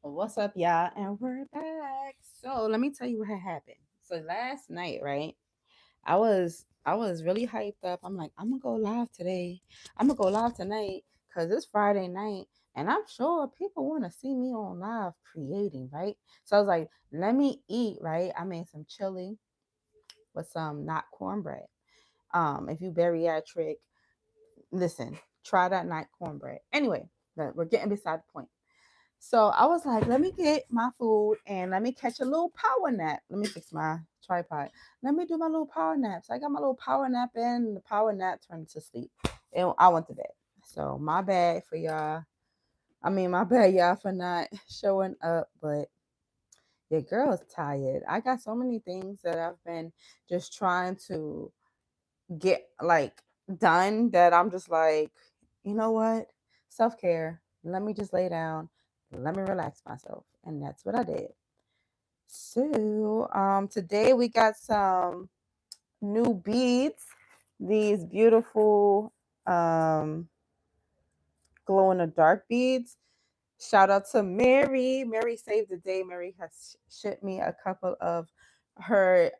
What's up, y'all? And we're back. So let me tell you what had happened. So last night, right? I was really hyped up. I'm like, I'm gonna go live today. I'm gonna go live tonight because it's Friday night, and I'm sure people want to see me on live creating, right? So I was like, let me eat, right? I made some chili with some not cornbread. If you bariatric, listen, try that not cornbread. Anyway, we're getting beside the point. So I was like, let me get my food and let me catch a little power nap. Let me fix my tripod. Let me do my little power nap. So I got my little power nap in, and the power nap turned to sleep. And I went to bed. So my bad for y'all. I mean, my bad, y'all, for not showing up, but your girl's tired. I got so many things that I've been just trying to get like done that I'm just like, you know what? Self care. Let me just lay down. Let me relax myself. And that's what I did. So today we got some new beads. These beautiful glow in the dark beads. Shout out to Mary. Mary saved the day. Mary has shipped me a couple of her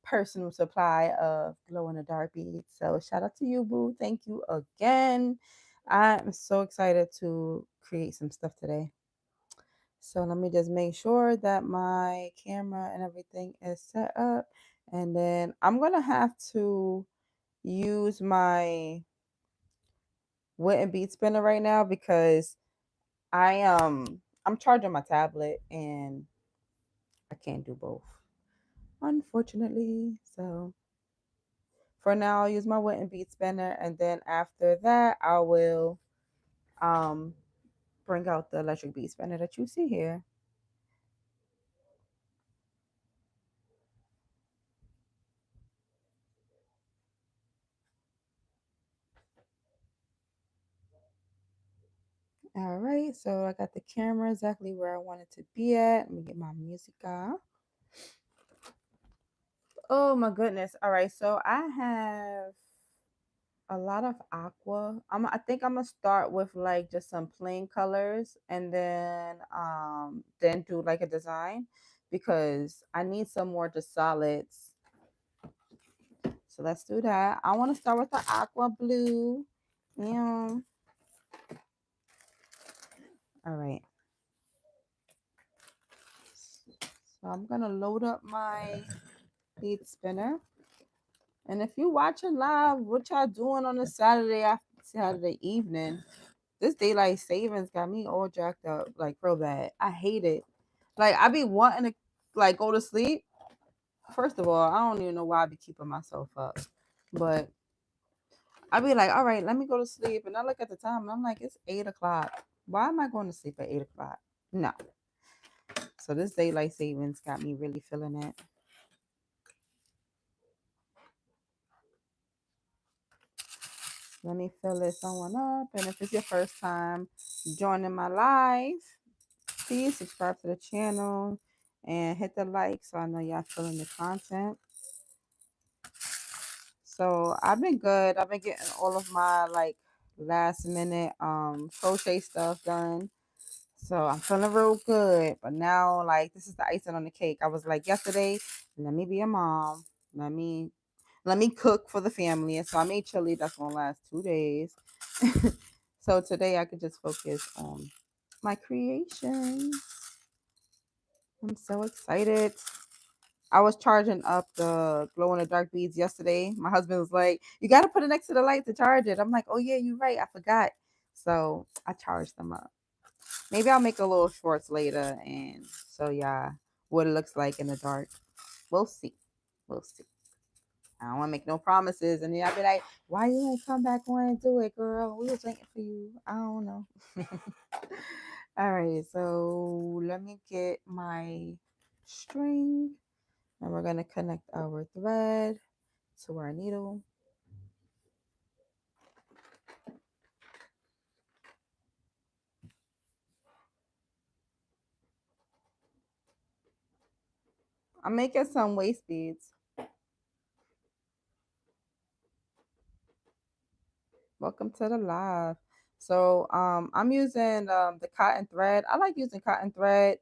personal supply of glow in the dark beads. So shout out to you, boo. Thank you again. I'm so excited to create some stuff today. So let me just make sure that my camera and everything is set up. And then I'm gonna have to use my wooden bead spinner right now because I'm charging my tablet and I can't do both, unfortunately. So for now, I'll use my wooden bead spinner, and then after that, I will um bring out the electric bead spinner that you see here. All right, so I got the camera exactly where I want it to be at. Let me get my music off. Oh my goodness. All right, so I have a lot of aqua. I think I'm gonna start with like just some plain colors and then do like a design because I need some more just solids. So let's do that. I want to start with the aqua blue. Yeah. All right. So I'm gonna load up my bead spinner. And if you watching live, what y'all doing on a Saturday after Saturday evening? This daylight savings got me all jacked up, like real bad. I hate it. Like I be wanting to like go to sleep. First of all, I don't even know why I be keeping myself up. But I be like, all right, let me go to sleep. And I look at the time and I'm like, it's 8 o'clock. Why am I going to sleep at 8 o'clock? No. So this daylight savings got me really feeling it. Let me fill this one up. And if it's your first time joining my live, please subscribe to the channel and hit the like so I know y'all feeling the content. So I've been good. I've been getting all of my like last minute crochet stuff done. So I'm feeling real good. But now like this is the icing on the cake. I was like yesterday, let me be a mom. Let me cook for the family. And so I made chili that's gonna last 2 days. So today I could just focus on my creation. I'm so excited. I was charging up the glow in the dark beads yesterday. My husband was like, "You got to put it next to the light to charge it." I'm like, "Oh yeah, you're right. I forgot." So I charged them up. Maybe I'll make a little shorts later and show y'all what it looks like in the dark. We'll see. We'll see. I don't want to make no promises, and then I'll be like, "Why you ain't come back on and do it, girl? We was waiting for you." I don't know. All right, so let me get my string. And we're going to connect our thread to our needle. I'm making some waist beads. Welcome to the live. So I'm using the cotton thread. I like using cotton thread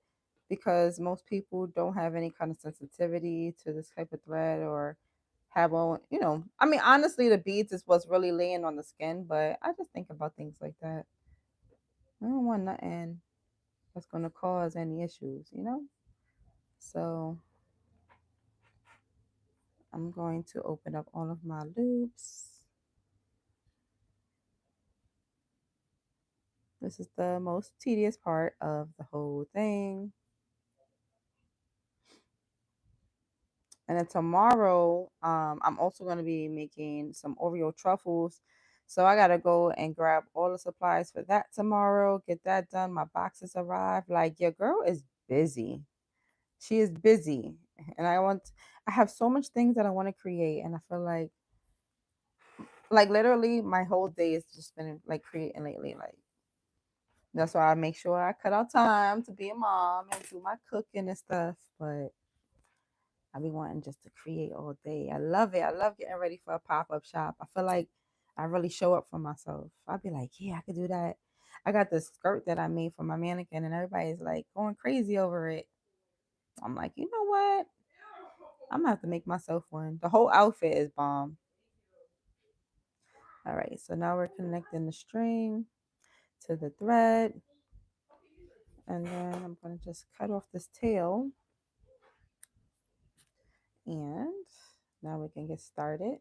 because most people don't have any kind of sensitivity to this type of thread or have on, I mean, honestly, the beads is what's really laying on the skin, but I just think about things like that. I don't want nothing that's going to cause any issues. So I'm going to open up all of my loops. This is the most tedious part of the whole thing. And then tomorrow, I'm also going to be making some Oreo truffles. So I got to go and grab all the supplies for that tomorrow, get that done. My boxes arrive. Like, your girl is busy. She is busy. And I have so much things that I want to create. And I feel like literally my whole day is just been like creating lately. Like, that's why I make sure I cut out time to be a mom and do my cooking and stuff. But I be wanting just to create all day. I love it. I love getting ready for a pop-up shop. I feel like I really show up for myself. I'll be like, yeah, I could do that. I got this skirt that I made for my mannequin and everybody's like going crazy over it. I'm like, you know what? I'm gonna have to make myself one. The whole outfit is bomb. All right, so now we're connecting the string to the thread. And then I'm gonna just cut off this tail. And now we can get started.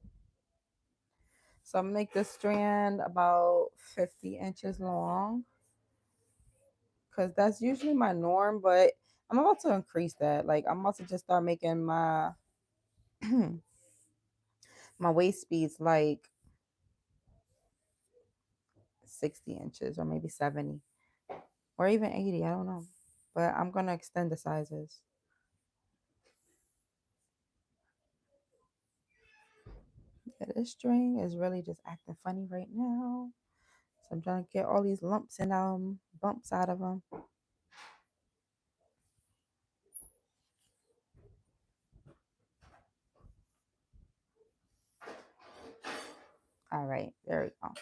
So I'm gonna make this strand about 50 inches long because that's usually my norm, but I'm about to increase that. Like, I'm about to just start making my my waist beads like 60 inches or maybe 70 or even 80. I don't know. But I'm gonna extend the sizes. Yeah, this string is really just acting funny right now. So I'm trying to get all these lumps and bumps out of them. All right, there we go.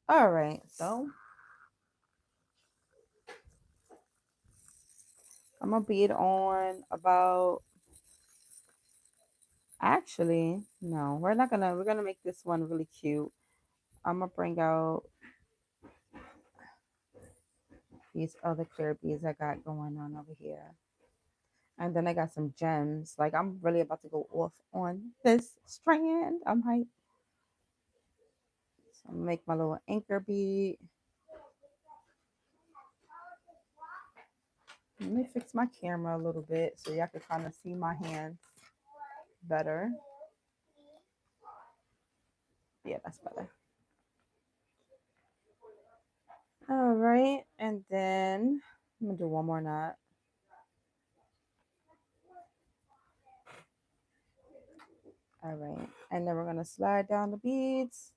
All right, so I'm gonna bead on about. Actually, no, we're gonna make this one really cute. I'm gonna bring out these other clear beads I got going on over here. And then I got some gems. Like, I'm really about to go off on this strand. I'm hyped. So I'm gonna make my little anchor bead. Let me fix my camera a little bit so y'all can kind of see my hands better. Yeah, that's better. All right, and then I'm gonna do one more knot. All right, and then we're gonna slide down the beads.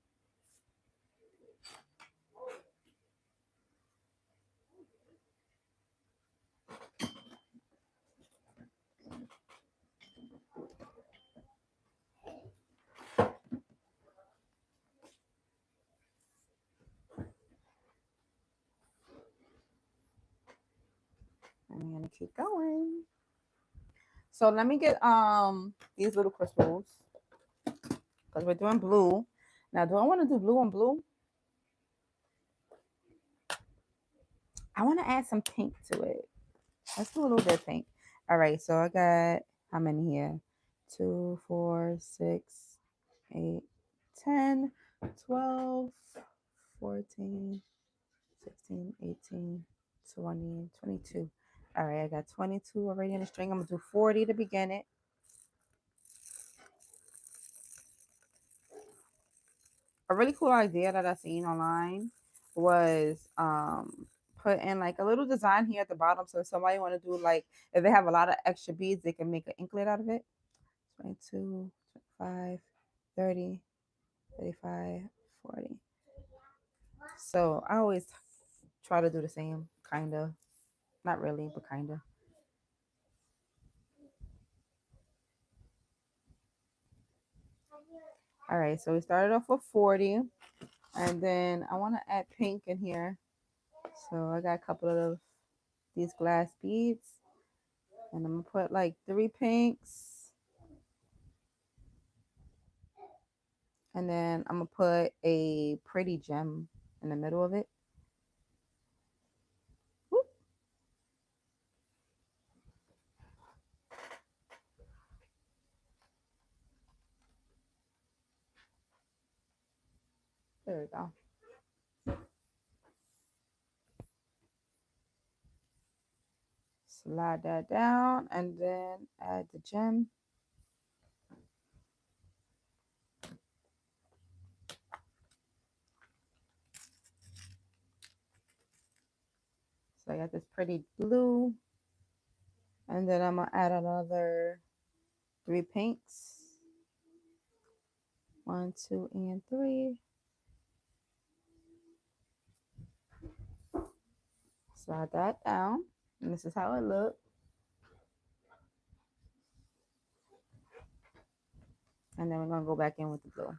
I'm gonna keep going. So let me get these little crystals because we're doing blue. Now, do I want to do blue on blue? I want to add some pink to it. Let's do a little bit of pink. All right, so I got how many here? 2, 4, 6, 8, 10, 12, 14, 16, 18, 20, 22. All right, I got 22 already in the string. I'm going to do 40 to begin it. A really cool idea that I seen online was putting like a little design here at the bottom. So if somebody want to do like, if they have a lot of extra beads, they can make an inklet out of it. 22, 25, 30, 35, 40. So I always try to do the same, kind of. Not really, but kind of. All right, so we started off with 40. And then I want to add pink in here. So I got a couple of these glass beads. And I'm going to put like 3 pinks. And then I'm going to put a pretty gem in the middle of it. Whoop. There we go. Slide that down and then add the gem. So I got this pretty blue. And then I'm going to add another 3 pinks. 1, 2, and 3. Slide that down. And this is how it looks. And then we're going to go back in with the blue.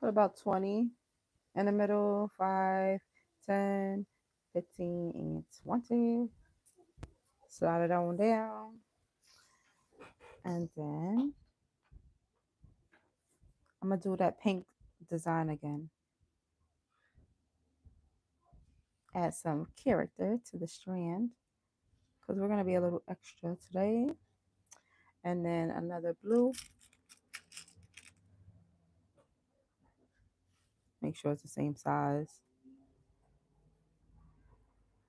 Put about 20 in the middle. 5, 10, 15, and 20. Slide it on down. And then I'm going to do that pink design again. Add some character to the strand because we're going to be a little extra today. And then another blue. Make sure it's the same size.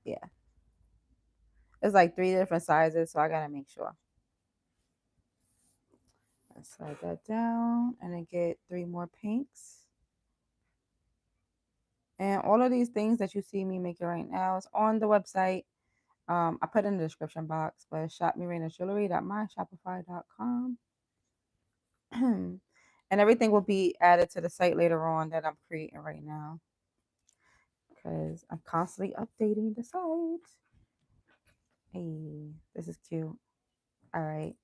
Yeah. It's like 3 different sizes, so I got to make sure. Let's slide that down and then get 3 more pinks. And all of these things that you see me making right now is on the website. I put in the description box, but it's shopmeraynajewelry.myshopify.com. And everything will be added to the site later on that I'm creating right now, because I'm constantly updating the site. Hey, this is cute. All right.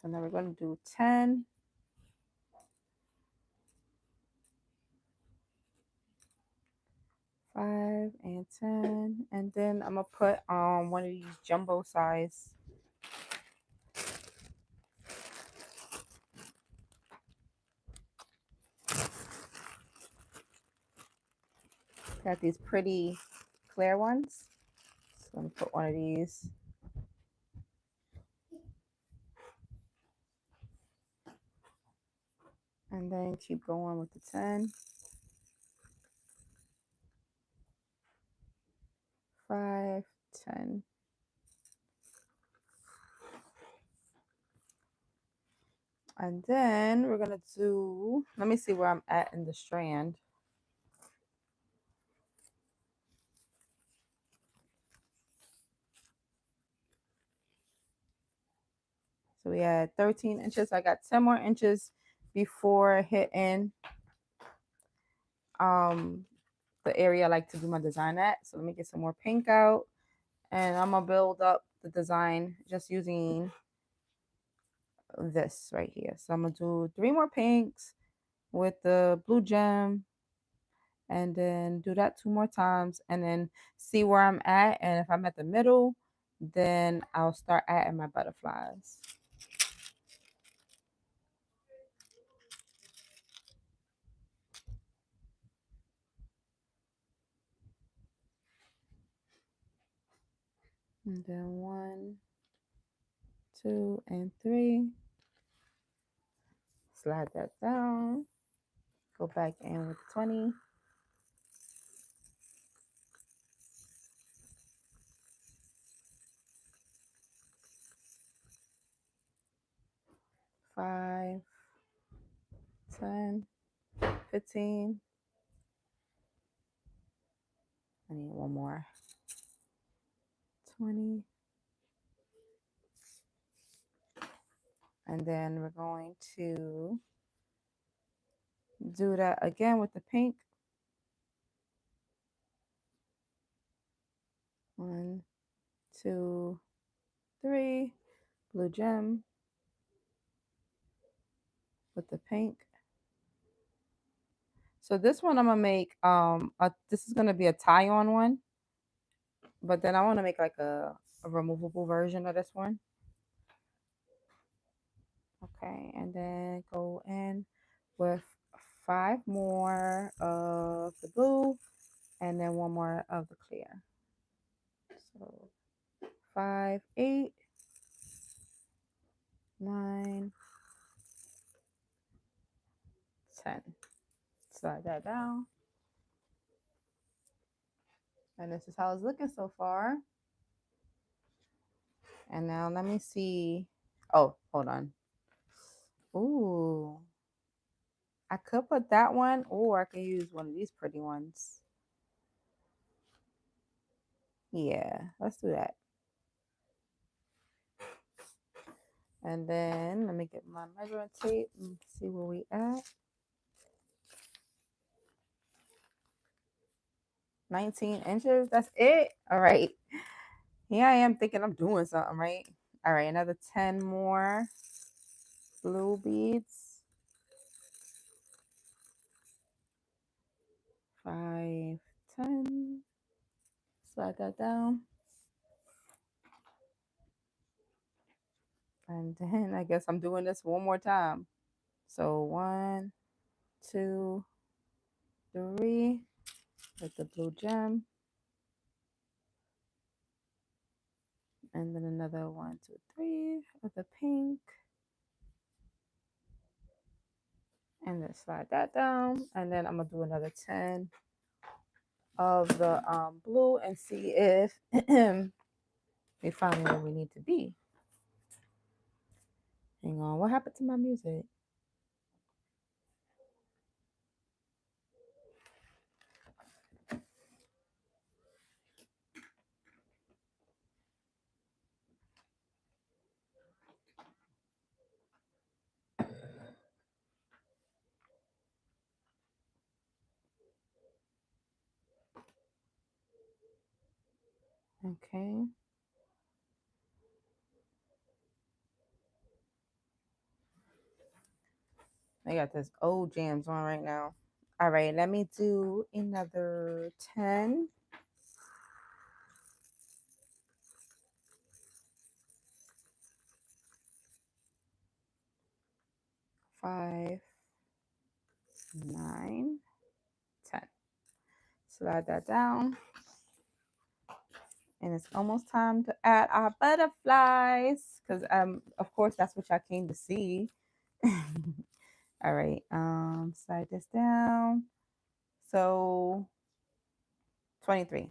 So now we're going to do 10. 5 and 10. And then I'm going to put one of these jumbo size. Got these pretty clear ones. So I'm going to put one of these. And then keep going with the 10. 5, 10. And then we're going to do, let me see where I'm at in the strand. So we had 13 inches. I got 10 more inches before hitting the area I like to do my design at. So let me get some more pink out. And I'm going to build up the design just using this right here. So I'm going to do 3 more pinks with the blue gem. And then do that 2 more times. And then see where I'm at. And if I'm at the middle, then I'll start adding my butterflies. And then 1, 2, and 3. Slide that down. Go back in with 20. Five, 10, 15. I need one more. 20. And then we're going to do that again with the pink. 2, 3, blue gem with the pink. So this one I'm gonna make this is gonna be a tie-on one, but then I want to make like a removable version of this one. Okay, and then go in with 5 more of the blue and then 1 more of the clear. So 5, 8, 9, 10. Slide that down. And this is how it's looking so far. And now let me see. Oh, hold on. Ooh. I could put that one, or I could use one of these pretty ones. Yeah, let's do that. And then let me get my measuring tape and see where we at. 19 inches. That's it. All right. Here I am thinking I'm doing something, right? All right, another 10 more blue beads. 5, 10. Slide that down. And then I guess I'm doing this one more time. So 1, 2, 3 with the blue gem. And then another 1, 2, 3 with the pink. And then slide that down. And then I'm going to do another 10 of the blue and see if we find where we need to be. Hang on. What happened to my music? Okay. I got this old jams on right now. All right, let me do another 10. 5, 9, 10. Slide that down. And it's almost time to add our butterflies. Because of course that's what y'all came to see. All right. Slide this down. So 23.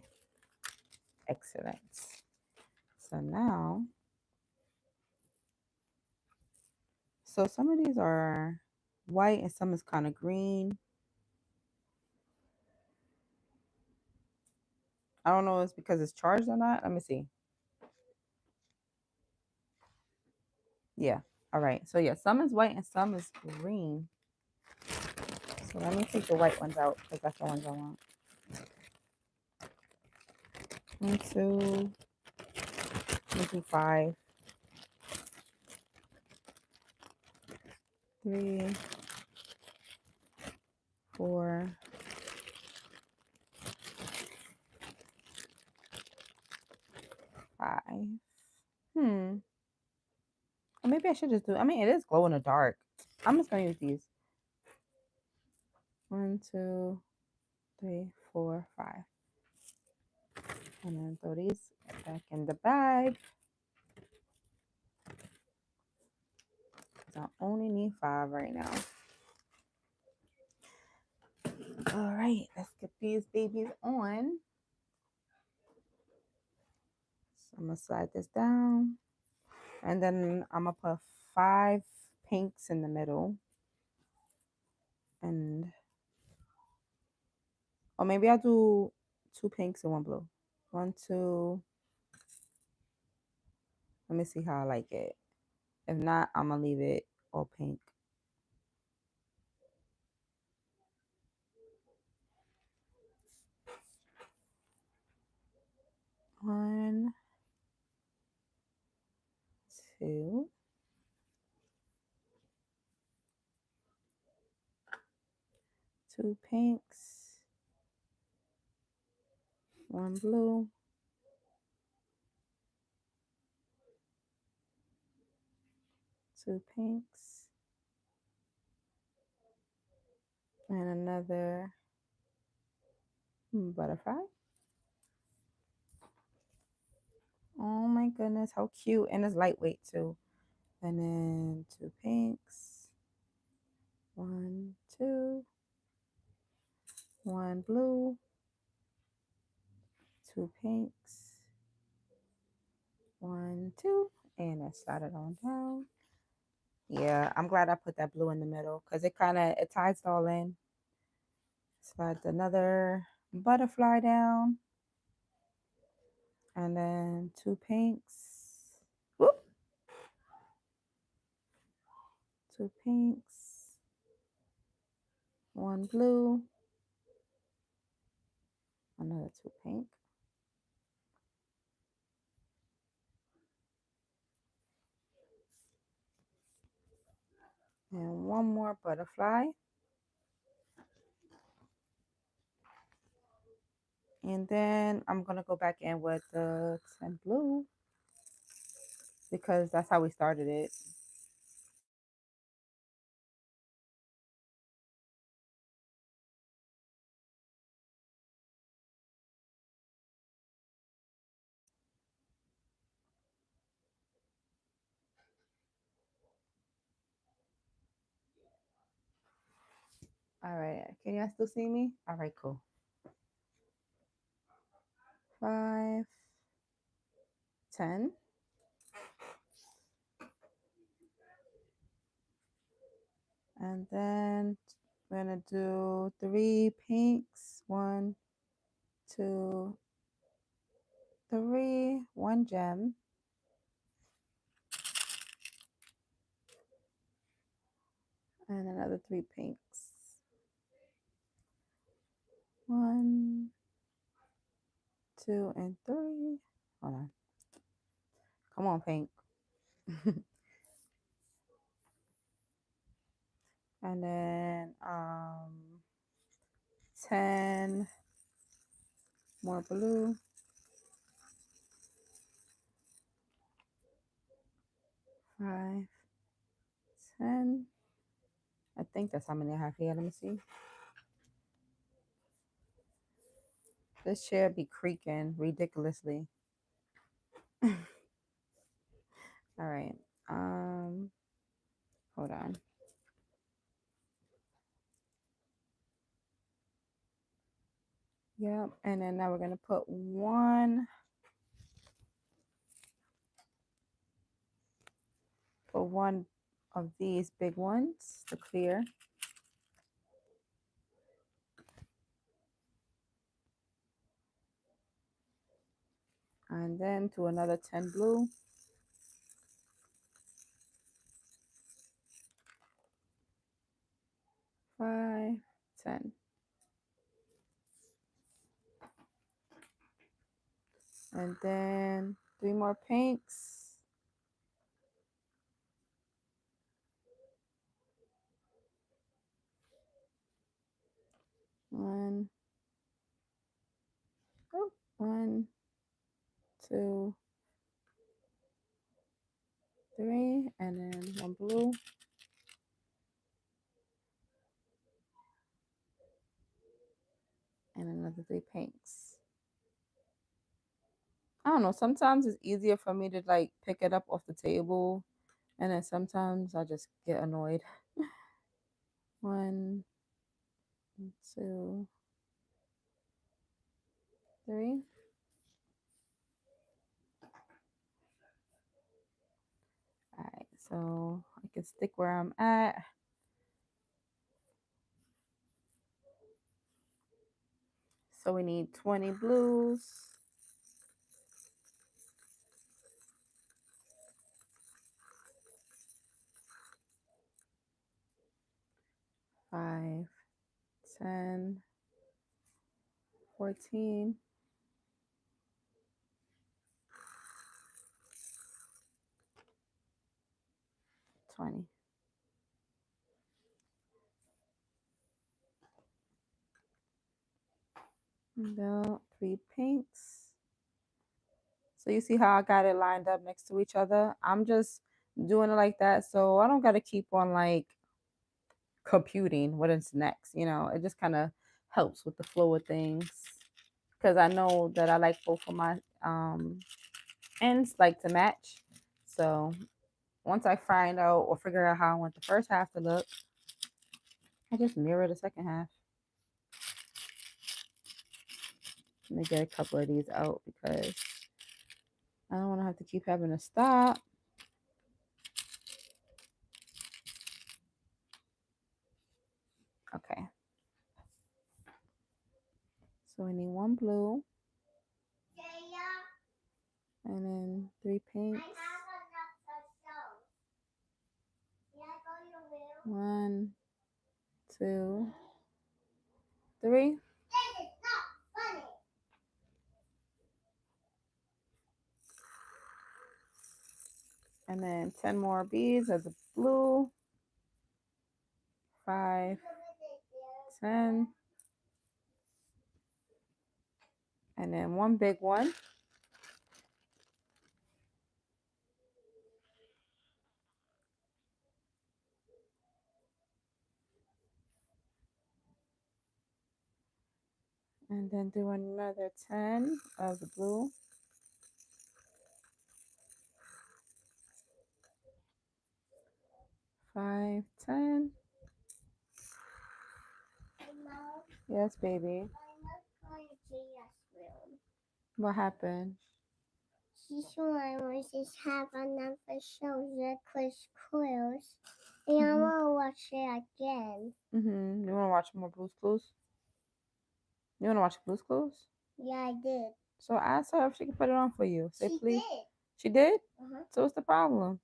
Excellent. So now, so some of these are white and some is kind of green. I don't know if it's because it's charged or not. Let me see. Yeah. All right. So yeah, some is white and some is green. So let me take the white ones out because that's the ones I want. 1, 2, maybe 5, 3, 4, 5. Or maybe I should just do. I mean, it is glow in the dark. I'm just gonna use these. 1, 2, 3, 4, 5. And then throw these back in the bag. I only need 5 right now. All right, let's get these babies on. So I'm gonna slide this down. And then I'm gonna put 5 pinks in the middle. And or maybe I'll do 2 pinks and 1 blue. 1, 2. Let me see how I like it. If not, I'm gonna leave it all pink. 1, 2, 2 pinks, 1 blue, 2 pinks, and another butterfly. Oh my goodness, how cute. And it's lightweight too. And then 2 pinks, 1, 2, 1 blue, 2 pinks, 1, 2, and I slide it on down. Yeah, I'm glad I put that blue in the middle because it ties it all in. Slide another butterfly down, and then 2 pinks. Whoop. 2 pinks, 1 blue, another 2 pink, and 1 more butterfly. And then I'm going to go back in with the 10 blue because that's how we started it. All right. Can y'all still see me? All right, cool. 5, 10. And then we're going to do 3 pinks. 1, 2, 3. 1 gem. And another 3 pinks. 1, 2, and 3. Hold on. Come on, pink. And then 10 more blue. 5, 10. I think that's how many I have here. Let me see. This chair be creaking ridiculously. All right. Hold on. Yep. And then now we're gonna put one of these big ones, the clear. And then to another 10 blue. 5, 10. And then 3 more pinks. 1, 1, 2, 3, and then 1 blue. And another 3 pinks. I don't know. Sometimes it's easier for me to like pick it up off the table. And then sometimes I just get annoyed. 1, 2, 3. All right, so I can stick where I'm at. So we need 20 blues. 5, 10, 14. 20. And 3 pinks. So you see how I got it lined up next to each other? I'm just doing it like that so I don't got to keep on like computing what is next. It just kind of helps with the flow of things because I know that I like both of my ends like to match. So once I find out or figure out how I want the first half to look, I just mirror the second half. Let me get a couple of these out because I don't want to have to keep having to stop. Okay. So we need 1 blue. And then 3 pinks. 1, 2, 3. And then 10 more beads of the blue. 5, 10. And then 1 big one. And then do another 10 of the blue. 5, 10. Yes, baby. What happened? This one was just have another show that Clues. And I want to watch it again. You want to watch more Blue's Clues? You want to watch Blue's Clues? Yeah, I did. So ask her if she can put it on for you. Say She please. did. She did? Uh-huh. So what's the problem?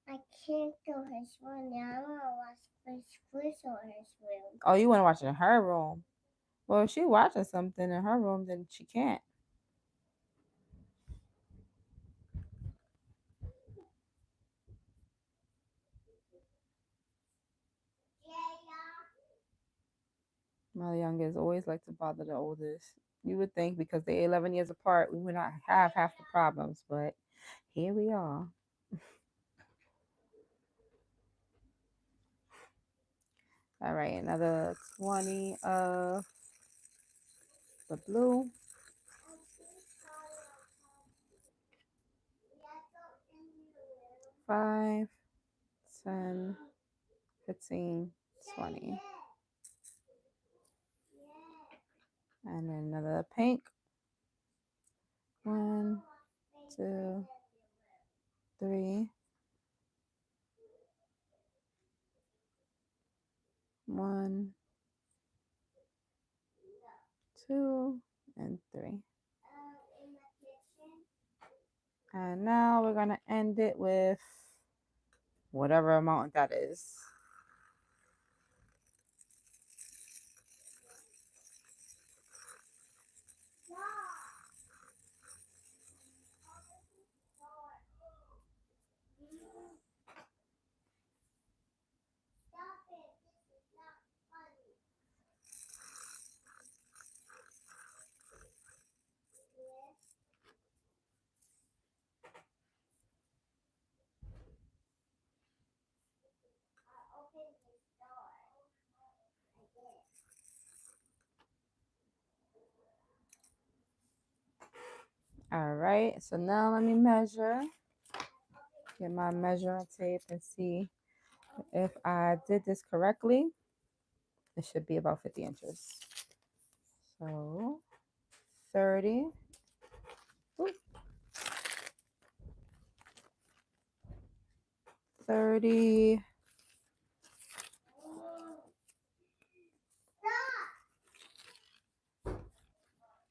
I can't go his room. Now I want to watch Clues on his room. Oh, you want to watch it in her room? Well, if she's watching something in her room, then she can't. My youngest always like to bother the oldest. You would think because they're 11 years apart, we would not have half the problems, but here we are. All right, another 20 of the blue. 5, 10, 15, 20. And then another pink. 1, 2, 3. 1, 2, and 3. And now we're going to end it with whatever amount that is. All right, so now let me measure. Get my measuring tape and see if I did this correctly. It should be about 50 inches. So 30. Ooh, 30.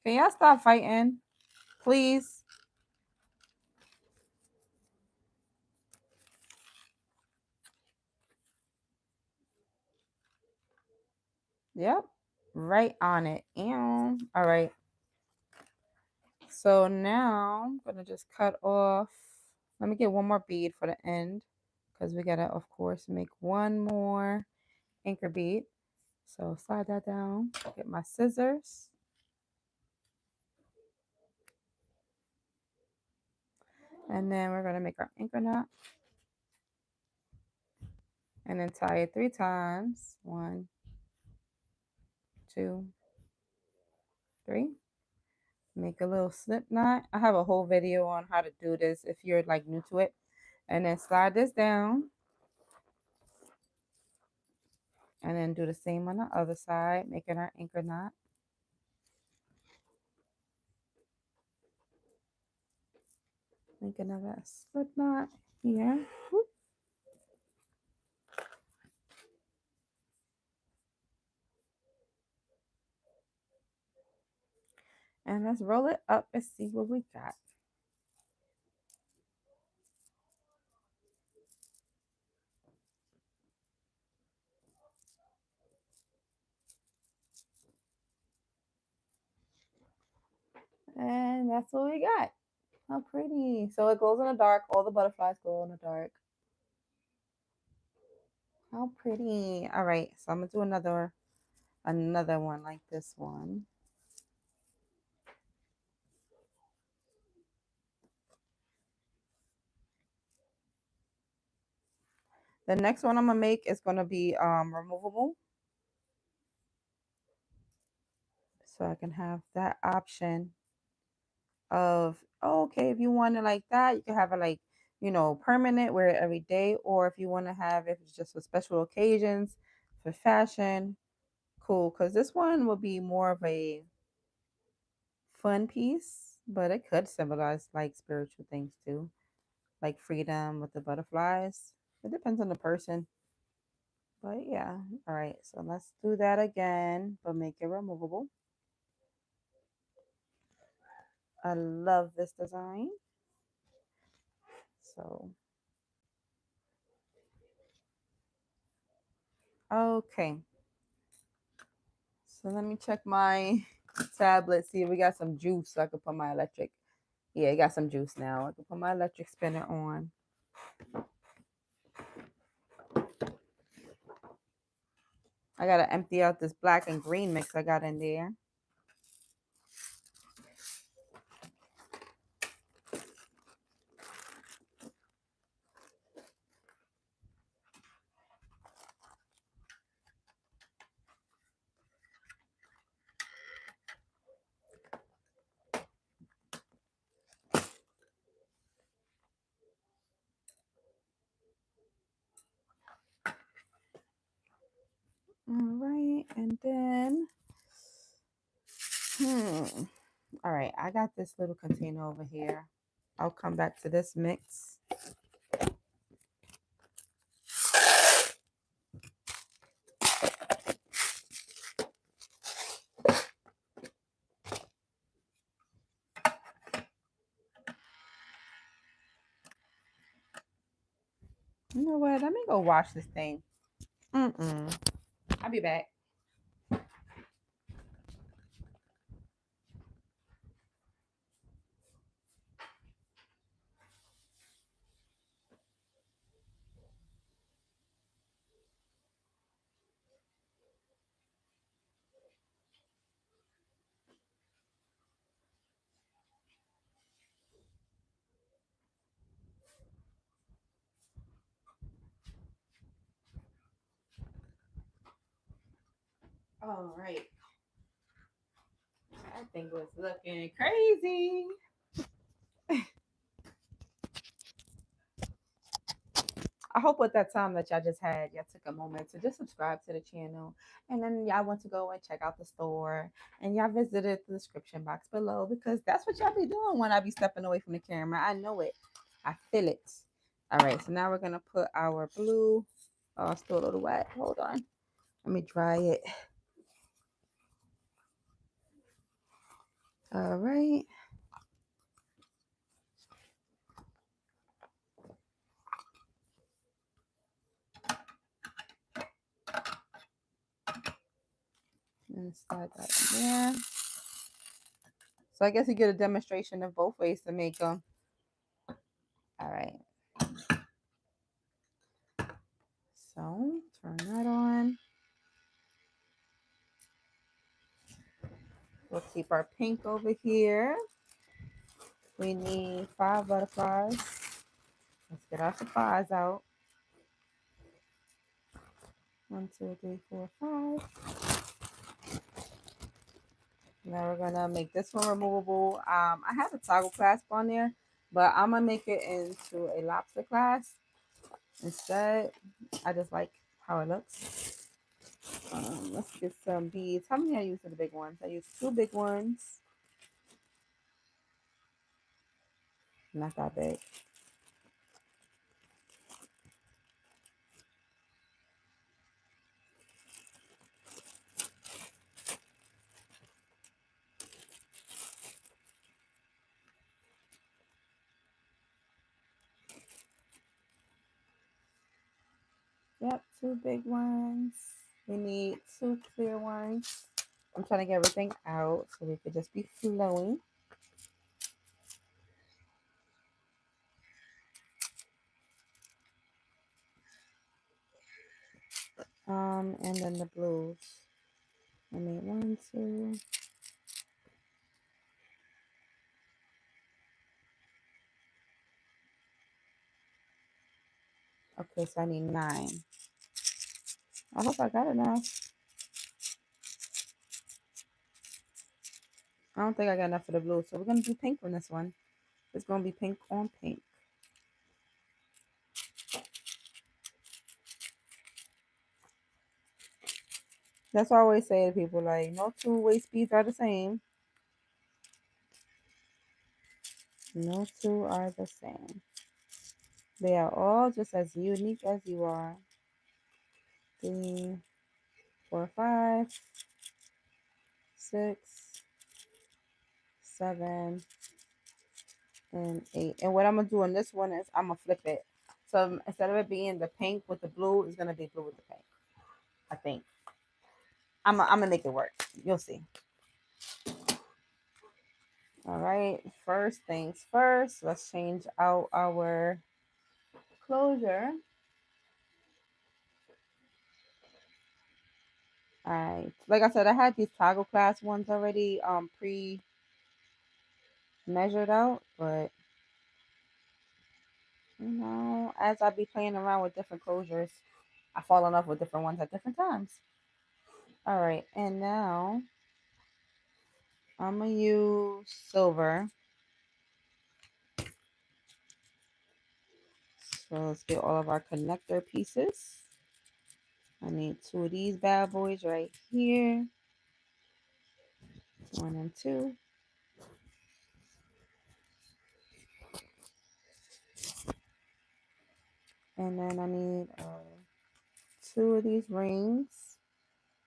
Can y'all stop fighting, please? Yep, right on it. All right. So now I'm gonna just cut off. Let me get one more bead for the end because we gotta, of course, make one more anchor bead. So slide that down, get my scissors. And then we're gonna make our anchor knot. And then tie it 3 times. 1, 2, 3. Make a little slip knot. I have a whole video on how to do this if you're like new to it. And then slide this down. And then do the same on the other side, making our anchor knot. Make another slip knot here. Whoop. And let's roll it up and see what we got. And that's what we got. How pretty. So it glows in the dark. All the butterflies glow in the dark. How pretty. All right. So I'm going to do another one like this one. The next one I'm going to make is going to be removable. So I can have that option of, oh, okay, if you want it like that, you can have it like, you know, permanent, wear it every day. Or if you want to have it just for special occasions, for fashion, cool. Because this one will be more of a fun piece, but it could symbolize like spiritual things too, like freedom with the butterflies. It depends on the person. But yeah, all right. So let's do that again, but make it removable. I love this design. So, okay. So let me check my tablet, see if we got some juice so I can put my electric. Yeah, it got some juice now. I can put my electric spinner on. I gotta empty out this black and green mix I got in there. All right, and then, all right, I got this little container over here. I'll come back to this mix. You know what? Let me go wash this thing. I'll be back. All right. That thing was looking crazy. I hope with that time that y'all just had, y'all took a moment to just subscribe to the channel. And then y'all want to go and check out the store. And y'all visited the description box below because that's what y'all be doing when I be stepping away from the camera. I know it. I feel it. All right. So now we're going to put our blue. Oh, it's still a little wet. Hold on. Let me dry it. All right. And slide that in there. So I guess you get a demonstration of both ways to make them. All right. So turn that on. We'll keep our pink over here. We need 5 butterflies. Let's get our supplies out. 1, 2, 3, 4, 5. Now we're gonna make this one removable. I have a toggle clasp on there, but I'm gonna make it into a lobster clasp instead. I just like how it looks. Let's get some beads. How many I use for the big ones? I use 2 big ones. Not that big. Yep, 2 big ones. We need 2 clear ones. I'm trying to get everything out so we could just be flowing. And then the blues. I need 1, 2. Okay, so I need 9. I hope I got enough. I don't think I got enough for the blue, so we're gonna do pink on this one. It's gonna be pink on pink. That's what I always say to people, like, no 2 waist beads are the same. No 2 are the same. They are all just as unique as you are. 3, 4, 5, 6, 7, and 8. And what I'm gonna do on this one is I'm gonna flip it. So instead of it being the pink with the blue, it's gonna be blue with the pink. I think. I'm gonna make it work. You'll see. All right. First things first. Let's change out our closure. All right. Like I said, I had these toggle class ones already pre measured out, but you know, as I be playing around with different closures, I fall in love with different ones at different times. All right, and now I'm gonna use silver. So let's get all of our connector pieces. I need 2 of these bad boys right here. 1 and 2. And then I need 2 of these rings.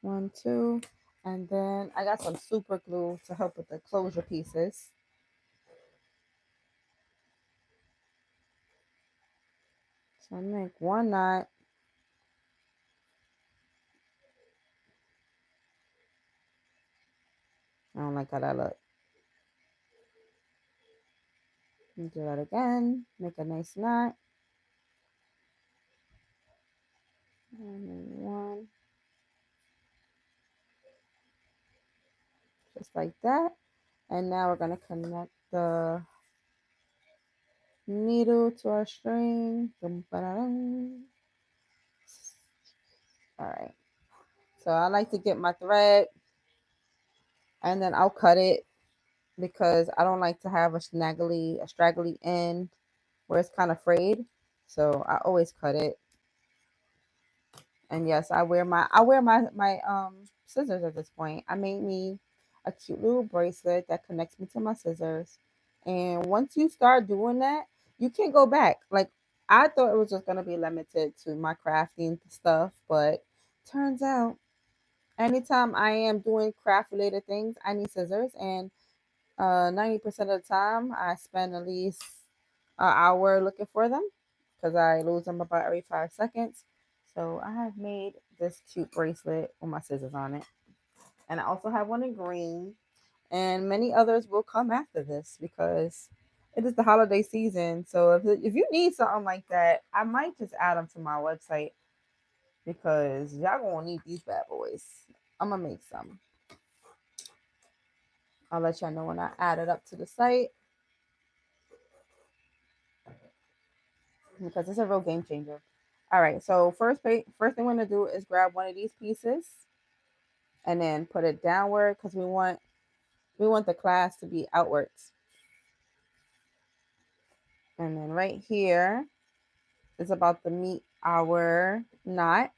1, 2. And then I got some super glue to help with the closure pieces. So I make 1 knot. I don't like how that looks. Do that again. Make a nice knot. And then 1. Just like that. And now we're going to connect the needle to our string. All right. So I like to get my thread and then I'll cut it because I don't like to have a straggly end where it's kind of frayed. So I always cut it. And yes, I wear my scissors at this point. I made me a cute little bracelet that connects me to my scissors. And once you start doing that, you can't go back. Like I thought it was just gonna be limited to my crafting stuff, but turns out anytime I am doing craft related things, I need scissors. And 90% of the time, I spend at least an hour looking for them because I lose them about every 5 seconds. So I have made this cute bracelet with my scissors on it. And I also have one in green. And many others will come after this because it is the holiday season. So if you need something like that, I might just add them to my website. because y'all gonna need these bad boys. I'm gonna make some. I'll let y'all know when I add it up to the site because it's a real game changer. All right, so first thing we're gonna do is grab one of these pieces and then put it downward because we want the class to be outwards. And then right here is about to meet our knot.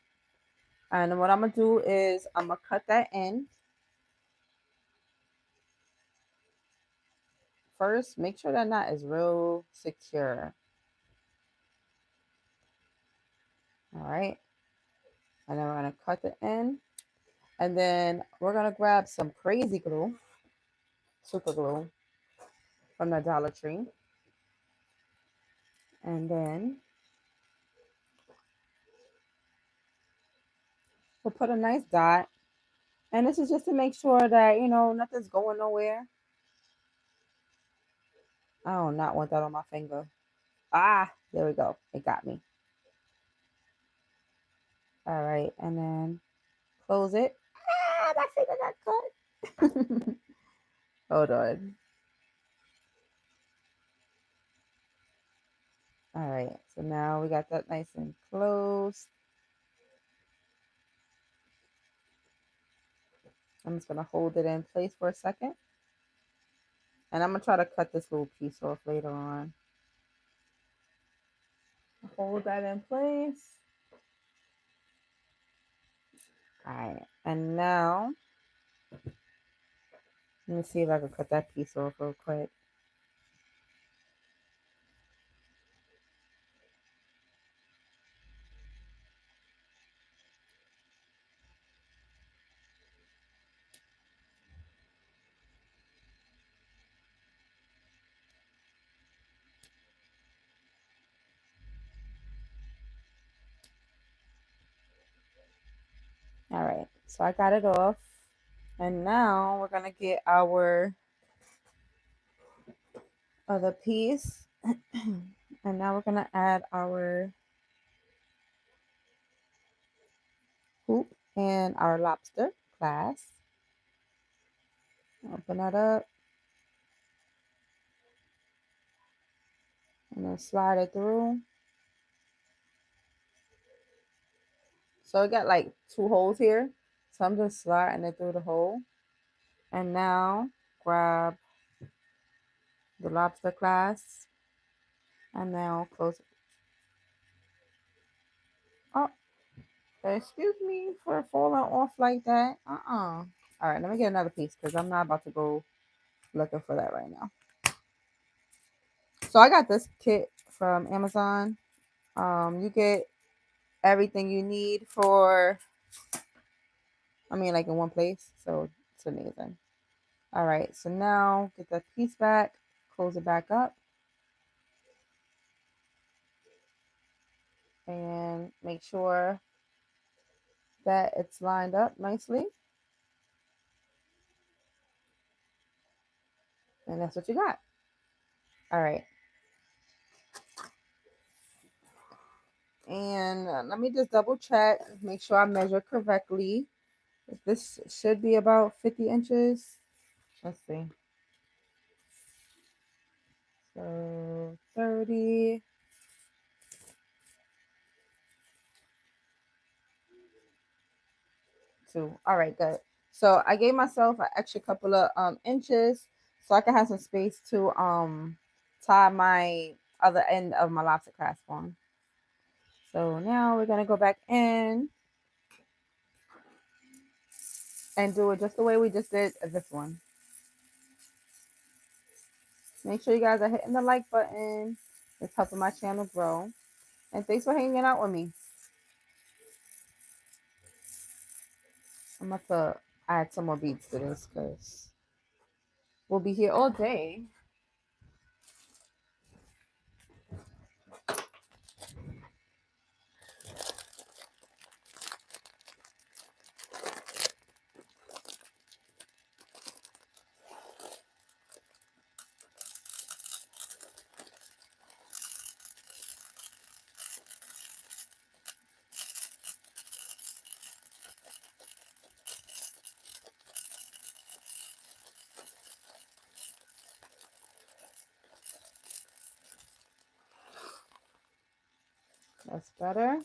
And what I'm gonna do is I'm gonna cut that in. First, make sure that knot is real secure. All right. And then we're gonna cut the end. And then we're gonna grab some crazy glue, super glue from the Dollar Tree. And then we'll put a nice dot. And this is just to make sure that, you know, nothing's going nowhere. I do not want that on my finger. Ah, there we go. It got me. All right. And then close it. Ah, my finger got cut. Hold on. All right. So now we got that nice and closed. I'm just going to hold it in place for a second. And I'm going to try to cut this little piece off later on. Hold that in place. All right. And now, let me see if I can cut that piece off real quick. All right. So I got it off. And now we're going to get our other piece. And now we're going to add our hoop and our lobster clasp. Open that up. And then slide it through. So I got like 2 holes here. So I'm just sliding it through the hole. And now grab the lobster clasp. And now close it. Oh, excuse me for falling off like that. All right, let me get another piece because I'm not about to go looking for that right now. So I got this kit from Amazon. You get everything you need for, like in one place. So it's amazing. All right, so now get that piece back, close it back up, and make sure that it's lined up nicely. And that's what you got. All right. And let me just double check, make sure I measure correctly. This should be about 50 inches. Let's see. So 30. All right, good. So I gave myself an extra couple of inches so I can have some space to tie my other end of my lobster clasp on. So now we're gonna go back in and do it just the way we just did this one. Make sure you guys are hitting the like button. It's helping my channel grow. And thanks for hanging out with me. I'm about to add some more beads to this because we'll be here all day. That's better.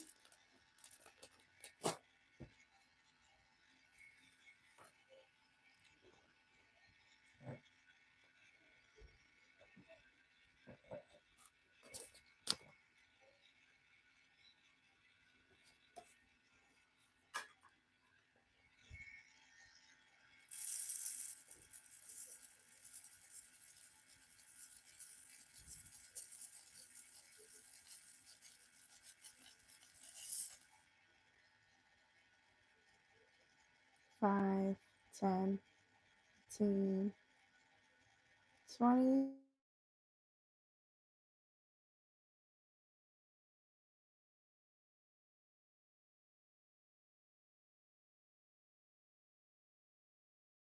5, 10, 15, 20.